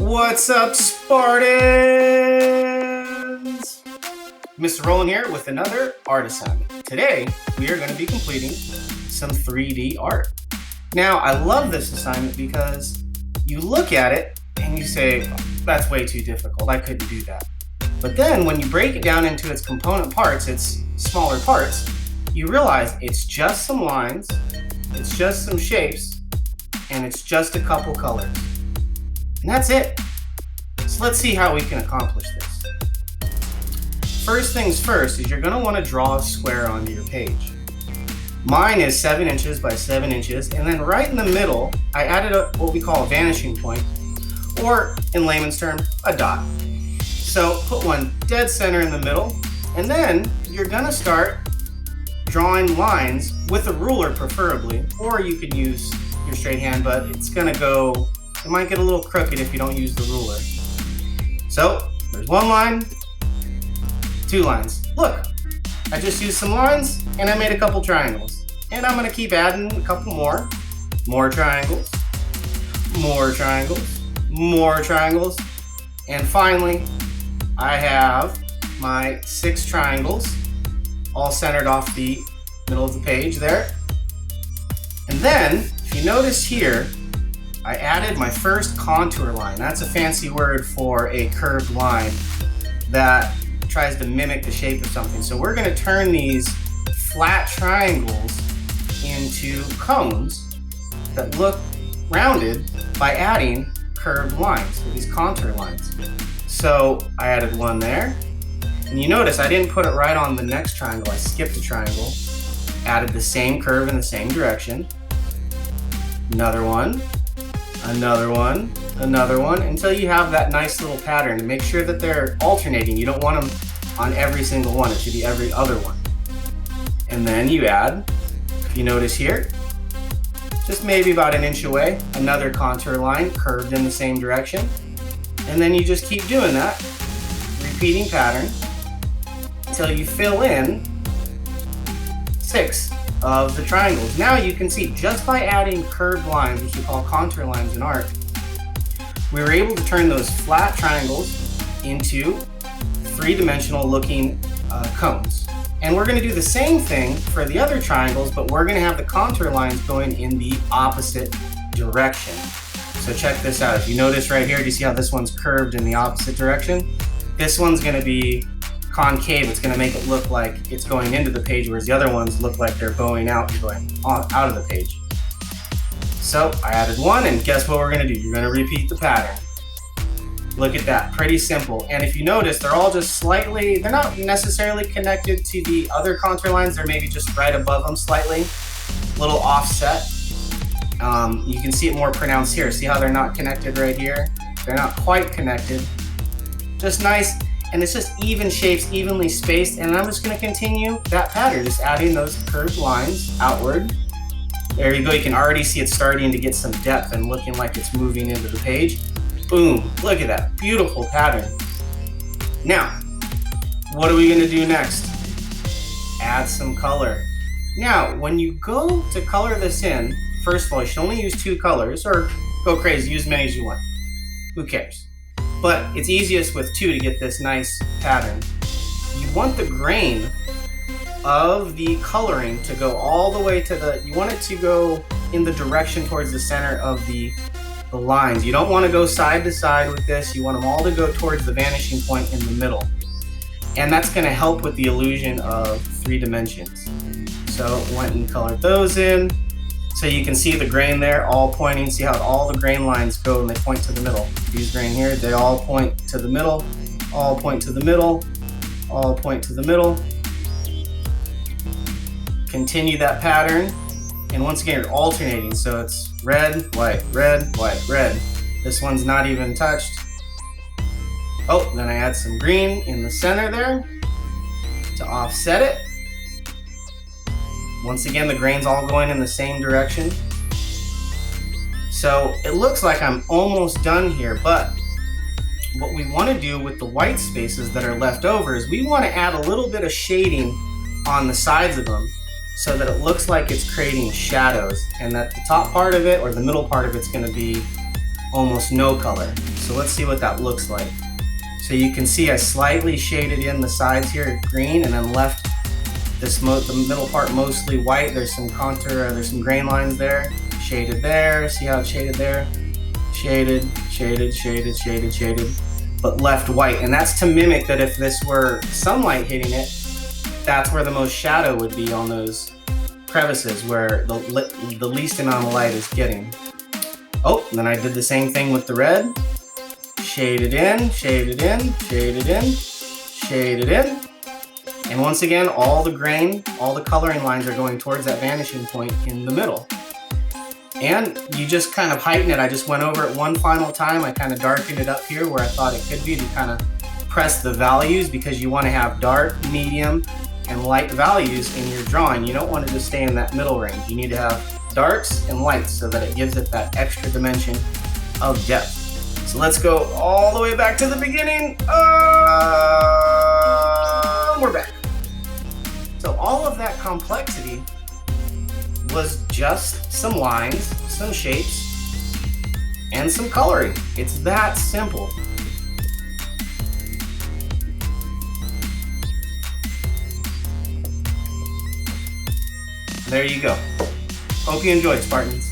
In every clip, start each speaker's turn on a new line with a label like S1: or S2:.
S1: What's up, Spartans? Mr. Roland here with another art assignment. Today, we are going to be completing some 3D art. Now, I love this assignment because you look at it and you say, that's way too difficult, I couldn't do that. But then when you break it down into its component parts, its smaller parts, you realize it's just some lines, it's just some shapes, and it's just a couple colors. And that's it. So let's see how we can accomplish this. First things first is you're going to want to draw a square onto your page. Mine is 7 inches by 7 inches, and then right in the middle, I added what we call a vanishing point, or in layman's term, a dot. So put one dead center in the middle, and then you're going to start drawing lines with a ruler preferably, or you could use your straight hand, but it's going to go, it might get a little crooked if you don't use the ruler. So there's one line, 2 lines. Look, I just used some lines and I made a couple triangles. And I'm going to keep adding a couple more triangles, more triangles, more triangles. And finally, I have my 6 triangles all centered off the middle of the page there. And then, if you notice here, I added my first contour line. That's a fancy word for a curved line that tries to mimic the shape of something. So we're going to turn these flat triangles into cones that look rounded by adding curved lines, or these contour lines. So I added one there. And you notice I didn't put it right on the next triangle. I skipped a triangle, added the same curve in the same direction. Another one, another one, another one, until you have that nice little pattern. And make sure that they're alternating. You don't want them on every single one. It should be every other one. And then you add, if you notice here, just maybe about an inch away, another contour line curved in the same direction. And then you just keep doing that, repeating pattern, until you fill in 6 of the triangles. Now you can see just by adding curved lines, which we call contour lines in art, we were able to turn those flat triangles into 3-dimensional looking cones. And we're going to do the same thing for the other triangles, but we're going to have the contour lines going in the opposite direction. So check this out. If you notice right here, do you see how this one's curved in the opposite direction? This one's going to be concave. It's going to make it look like it's going into the page, whereas the other ones look like they're going out and going out of the page. So I added one, and guess what we're going to do? You're going to repeat the pattern. Look at that, pretty simple. And if you notice, they're all just slightly, they're not necessarily connected to the other contour lines. They're maybe just right above them slightly, little offset. You can see it more pronounced here. See how they're not connected right here? They're not quite connected. Just nice. And it's just even shapes, evenly spaced, and I'm just going to continue that pattern, just adding those curved lines outward. There you go, you can already see it's starting to get some depth and looking like it's moving into the page. Boom, look at that, beautiful pattern. Now, what are we going to do next? Add some color. Now, when you go to color this in, first of all, you should only use 2 colors, or go crazy, use as many as you want. Who cares? But it's easiest with 2 to get this nice pattern. You want the grain of the coloring to go all the way to you want it to go in the direction towards the center of the lines. You don't want to go side to side with this. You want them all to go towards the vanishing point in the middle. And that's going to help with the illusion of 3 dimensions. So went and colored those in. So you can see the grain there all pointing. See how all the grain lines go and they point to the middle. These grain here, they all point to the middle, all point to the middle, all point to the middle. Continue that pattern. And once again, you're alternating. So it's red, white, red, white, red. This one's not even touched. Oh, then I add some green in the center there to offset it. Once again, the grain's all going in the same direction. So it looks like I'm almost done here, but what we want to do with the white spaces that are left over is we want to add a little bit of shading on the sides of them so that it looks like it's creating shadows, and that the top part of it or the middle part of it's going to be almost no color. So let's see what that looks like. So you can see I slightly shaded in the sides here green and then left the middle part mostly white. There's some contour, there's some grain lines there. Shaded there, see how it's shaded there? Shaded, shaded, shaded, shaded, shaded, but left white. And that's to mimic that if this were sunlight hitting it, that's where the most shadow would be on those crevices where the least amount of light is getting. Oh, then I did the same thing with the red. Shaded in, shaded in, shaded in, shaded in. And once again, all the grain, all the coloring lines are going towards that vanishing point in the middle. And you just kind of heighten it. I just went over it one final time. I kind of darkened it up here where I thought it could be to kind of press the values, because you want to have dark, medium, and light values in your drawing. You don't want to just stay in that middle range. You need to have darks and lights so that it gives it that extra dimension of depth. So let's go all the way back to the beginning. We're back. So all of that complexity was just some lines, some shapes, and some coloring. It's that simple. There you go. Hope you enjoyed, Spartans.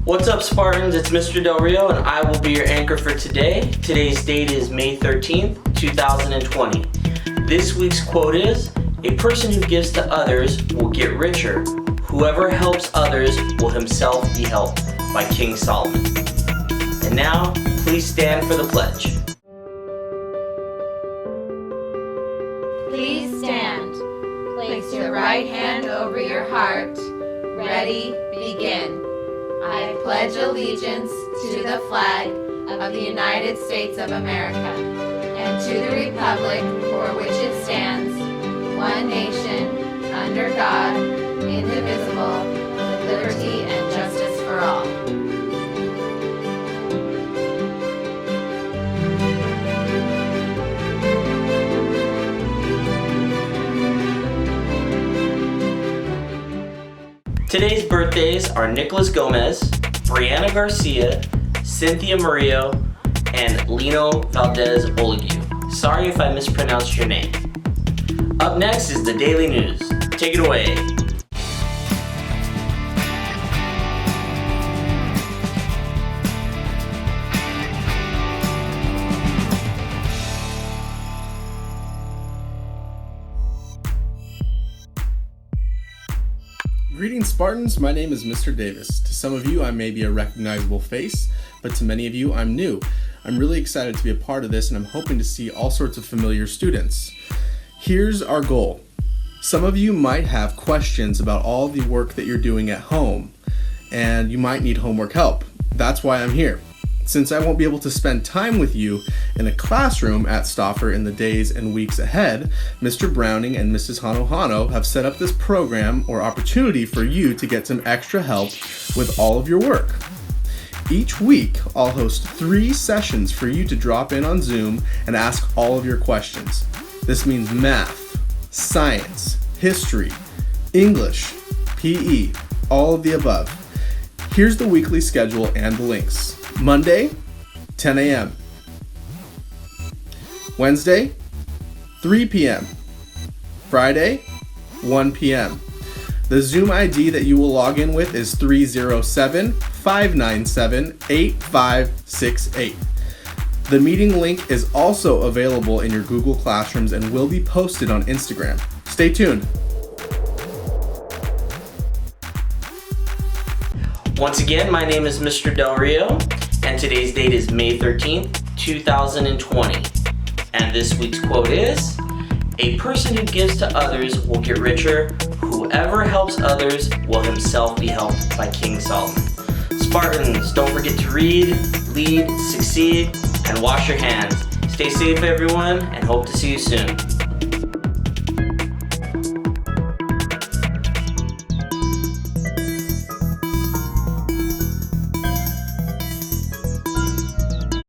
S2: What's up, Spartans? It's Mr. Del Rio, and I will be your anchor for today. Today's date is May 13th, 2020. This week's quote is, "A person who gives to others will get richer. Whoever helps others will himself be helped," by King Solomon. And now, please stand for the pledge.
S3: Please stand. Place your right hand over your heart. Ready, begin. I pledge allegiance to the flag of the United States of America and to the republic for which it stands, one nation, under God, indivisible, with liberty and justice for all.
S2: Today's birthdays are Nicholas Gomez, Brianna Garcia, Cynthia Murillo, and Lino Valdez Oligu. Sorry if I mispronounced your name. Up next is the Daily News. Take it away.
S4: Greetings, Spartans. My name is Mr. Davis. To some of you, I may be a recognizable face, but to many of you, I'm new. I'm really excited to be a part of this, and I'm hoping to see all sorts of familiar students. Here's our goal. Some of you might have questions about all the work that you're doing at home, and you might need homework help. That's why I'm here. Since I won't be able to spend time with you in a classroom at Stauffer in the days and weeks ahead, Mr. Browning and Mrs. Hano have set up this program or opportunity for you to get some extra help with all of your work. Each week, I'll host 3 sessions for you to drop in on Zoom and ask all of your questions. This means math, science, history, English, PE, all of the above. Here's the weekly schedule and the links. Monday, 10 a.m. Wednesday, 3 p.m. Friday, 1 p.m. The Zoom ID that you will log in with is 307-597-8568. The meeting link is also available in your Google Classrooms and will be posted on Instagram. Stay tuned.
S2: Once again, my name is Mr. Del Rio, and today's date is May 13th, 2020. And this week's quote is, "A person who gives to others will get richer. Whoever helps others will himself be helped," by King Solomon. Spartans, don't forget to read, lead, succeed, and wash your hands. Stay safe, everyone, and hope to see you soon.